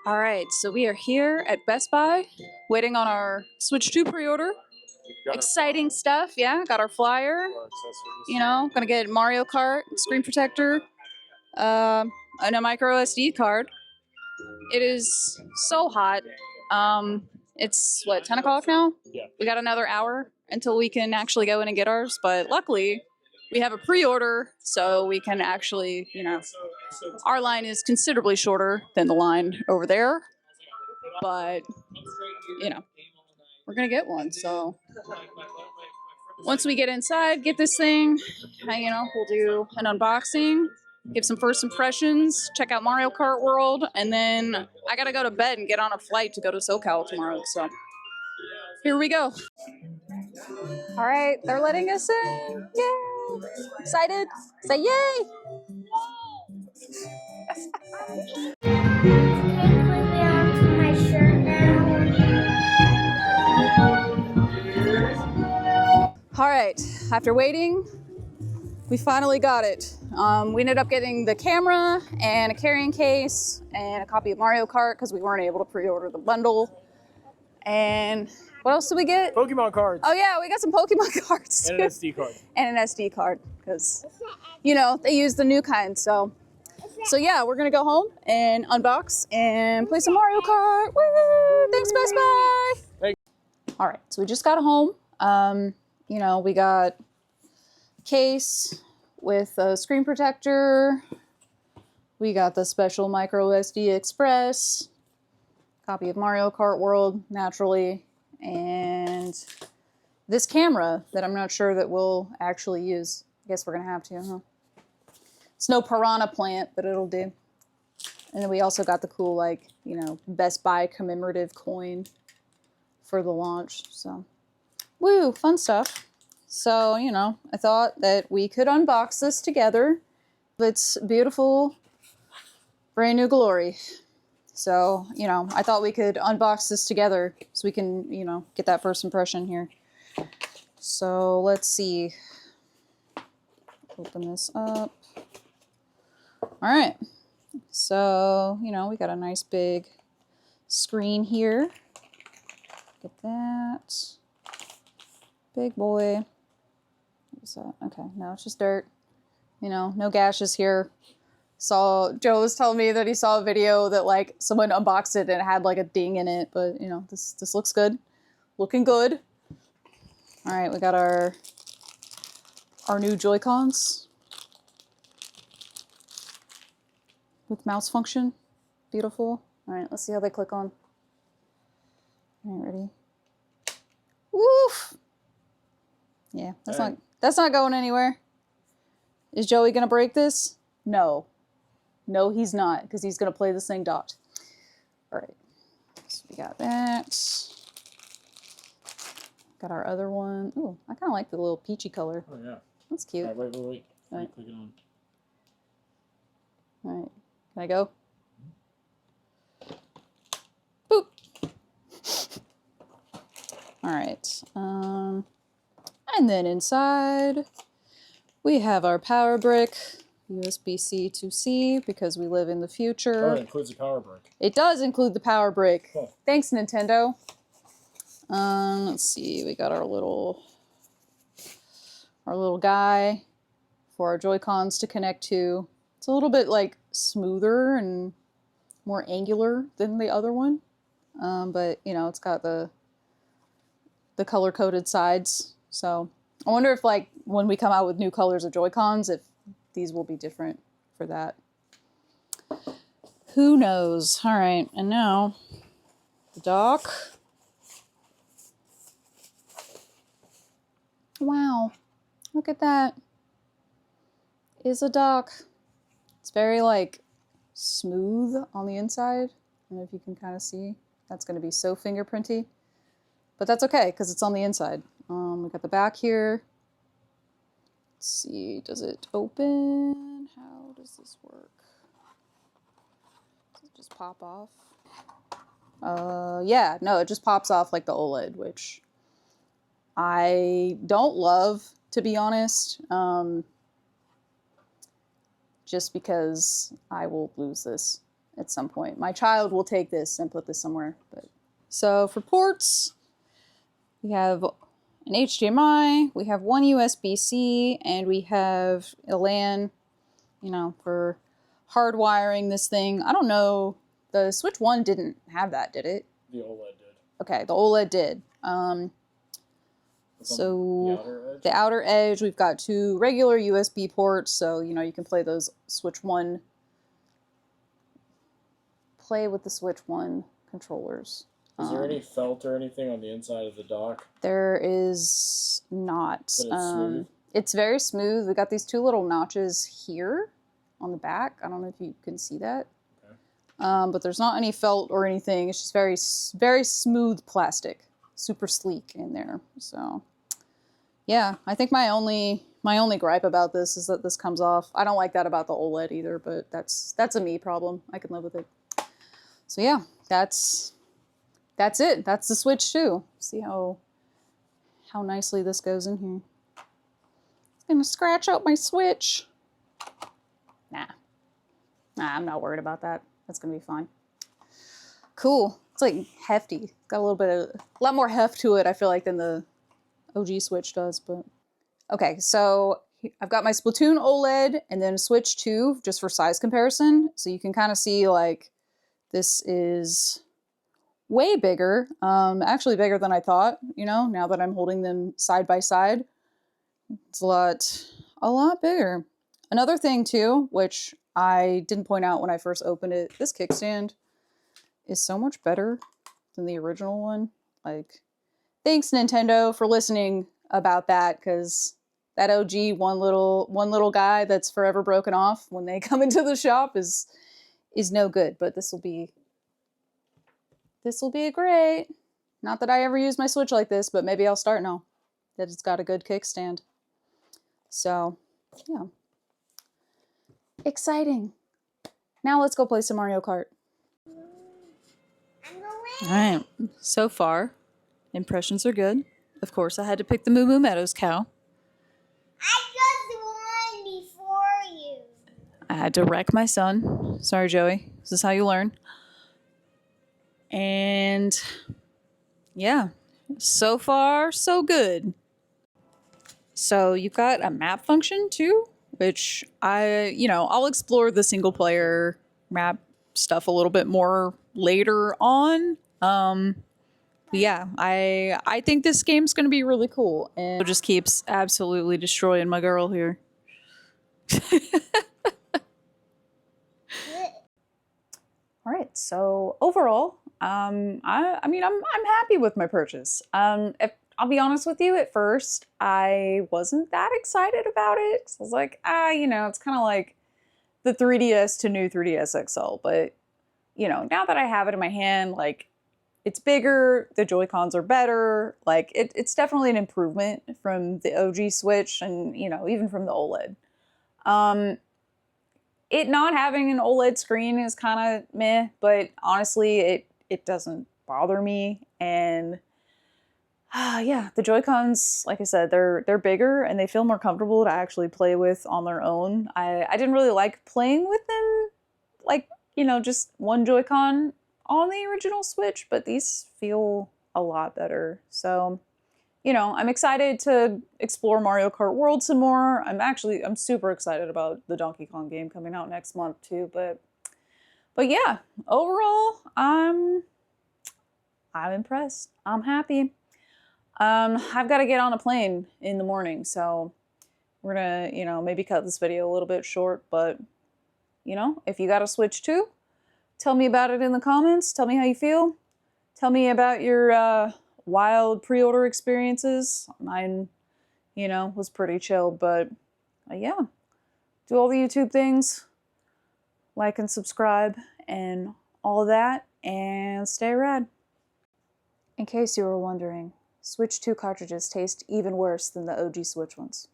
All right, so we are here at Best Buy, waiting on our Switch 2 pre-order. Exciting stuff, yeah. Got our flyer. You know, gonna get Mario Kart, screen protector, and a micro SD card. It is so hot. It's what, 10 o'clock now? Yeah. We got another hour until we can actually go in and get ours, but luckily we have a pre-order, so we can actually, you know, our line is considerably shorter than the line over there, but, you know, we're gonna get one, so once we get inside, get this thing, you know, we'll do an unboxing, give some first impressions, check out Mario Kart World, and then I gotta go to bed and get on a flight to go to SoCal tomorrow, so here we go. All right, they're letting us in. Yay! Excited? Say yay! My shirt now. All right, after waiting, we finally got it. We ended up getting the camera and a carrying case and a copy of Mario Kart because we weren't able to pre-order the bundle. And what else did we get? Pokemon cards. Oh yeah, we got some Pokemon cards And too. an SD card. And an SD card because, you know, they use the new kind. So yeah, we're gonna go home and unbox and play some Mario Kart. Woo! Thanks, Best Buy. Thanks. All right, so we just got home. You know, we got a case with a screen protector. We got the special micro SD Express, copy of Mario Kart World, naturally, and this camera that I'm not sure that we'll actually use. I guess we're gonna have to, huh? It's no Piranha plant, but it'll do. And then we also got the cool, like, you know, Best Buy commemorative coin for the launch, so. Woo, fun stuff. So, you know, I thought that we could unbox this together. It's beautiful, brand new glory. So, you know, I thought we could unbox this together so we can, you know, get that first impression here. So let's see. Open this up. All right. So, you know, we got a nice big screen here. Get that. Big boy. What is that? Okay, no, it's just dirt. You know, no gashes here. Joe was telling me that he saw a video that like someone unboxed it and it had like a ding in it, but you know, this looks good. Looking good. All right, we got our new Joy-Cons with mouse function. Beautiful. All right, let's see how they click on. All right, ready? Woof! Yeah, that's not going anywhere. Is Joey gonna break this? No. No, he's not, because he's gonna play this thing docked. All right, so we got that. Got our other one. Ooh, I kind of like the little peachy color. Oh yeah. That's cute. Wait. All right. Click it on. All right, can I go? Boop. All right. And then inside, we have our power brick, USB-C to C, because we live in the future. Oh, it includes a power brick. It does include the power brick. Cool. Thanks, Nintendo. Let's see, we got our little guy for our Joy-Cons to connect to. It's a little bit like smoother and more angular than the other one, but you know, it's got the color-coded sides. So I wonder if like when we come out with new colors of Joy-Cons, if these will be different for that. Who knows? All right, and now the dock. Wow, look at that. Is a dock. It's very like smooth on the inside. I don't know if you can kind of see. That's going to be so fingerprinty, but that's okay because it's on the inside. We got the back here. Let's see, does it open? How does this work? Does it just pop off? Yeah, no, it just pops off like the OLED, which I don't love, to be honest. Just because I will lose this at some point. My child will take this and put this somewhere. But so for ports, we have an HDMI, we have one USB-C, and we have a LAN, you know, for hardwiring this thing. I don't know, the Switch 1 didn't have that, did it? The OLED did. Okay, the OLED did. So the outer edge, we've got 2 regular USB ports, so you know you can play those play with the Switch 1 controllers. Is there any felt or anything on the inside of the dock? There is not. But it's smooth? It's very smooth. We got these 2 little notches here on the back. I don't know if you can see that. Okay. But there's not any felt or anything. It's just very smooth plastic, super sleek in there. So, yeah, I think my only gripe about this is that this comes off. I don't like that about the OLED either, but that's a me problem. I can live with it. So yeah, that's it. That's the Switch 2. See how nicely this goes in here. It's gonna scratch out my Switch. Nah, I'm not worried about that. That's gonna be fine. Cool. It's like hefty. Got a lot more heft to it, I feel like, than the OG Switch does, but okay, so I've got my Splatoon OLED and then Switch 2 just for size comparison. So you can kind of see like this is way bigger, actually bigger than I thought, you know, now that I'm holding them side by side. It's a lot bigger. Another thing too, which I didn't point out when I first opened it, this kickstand is so much better than the original one. Like, thanks Nintendo for listening about that, because that OG one little guy that's forever broken off when they come into the shop is no good. But this will be great. Not that I ever use my Switch like this, but maybe I'll start now that it's got a good kickstand. So, yeah. Exciting. Now let's go play some Mario Kart. All right. So far, impressions are good. Of course, I had to pick the Moo Moo Meadows cow. I just won before you. I had to wreck my son. Sorry, Joey. This is how you learn. And yeah, so far, so good. So you've got a map function too, which I'll explore the single player map stuff a little bit more later on. Yeah, I think this game's going to be really cool, and it just keeps absolutely destroying my girl here. All right, so overall, I'm happy with my purchase. I'll be honest with you, at first I wasn't that excited about it. 'Cause I was like, it's kind of like the 3DS to new 3DS XL, but now that I have it in my hand, like, it's bigger, the Joy-Cons are better, like, it's definitely an improvement from the OG Switch and, even from the OLED. It not having an OLED screen is kind of meh, but honestly, it doesn't bother me. And yeah, the Joy-Cons, like I said, they're bigger and they feel more comfortable to actually play with on their own. I didn't really like playing with them, like, just one Joy-Con on the original Switch, but these feel a lot better. So, I'm excited to explore Mario Kart World some more. I'm super excited about the Donkey Kong game coming out next month too, but yeah, overall, I'm impressed. I'm happy. I've got to get on a plane in the morning, so we're gonna, maybe cut this video a little bit short, but if you got a Switch 2, tell me about it in the comments. Tell me how you feel. Tell me about your wild pre-order experiences. Mine, was pretty chill, but yeah. Do all the YouTube things. Like and subscribe and all of that, and stay rad. In case you were wondering, Switch 2 cartridges taste even worse than the OG Switch ones.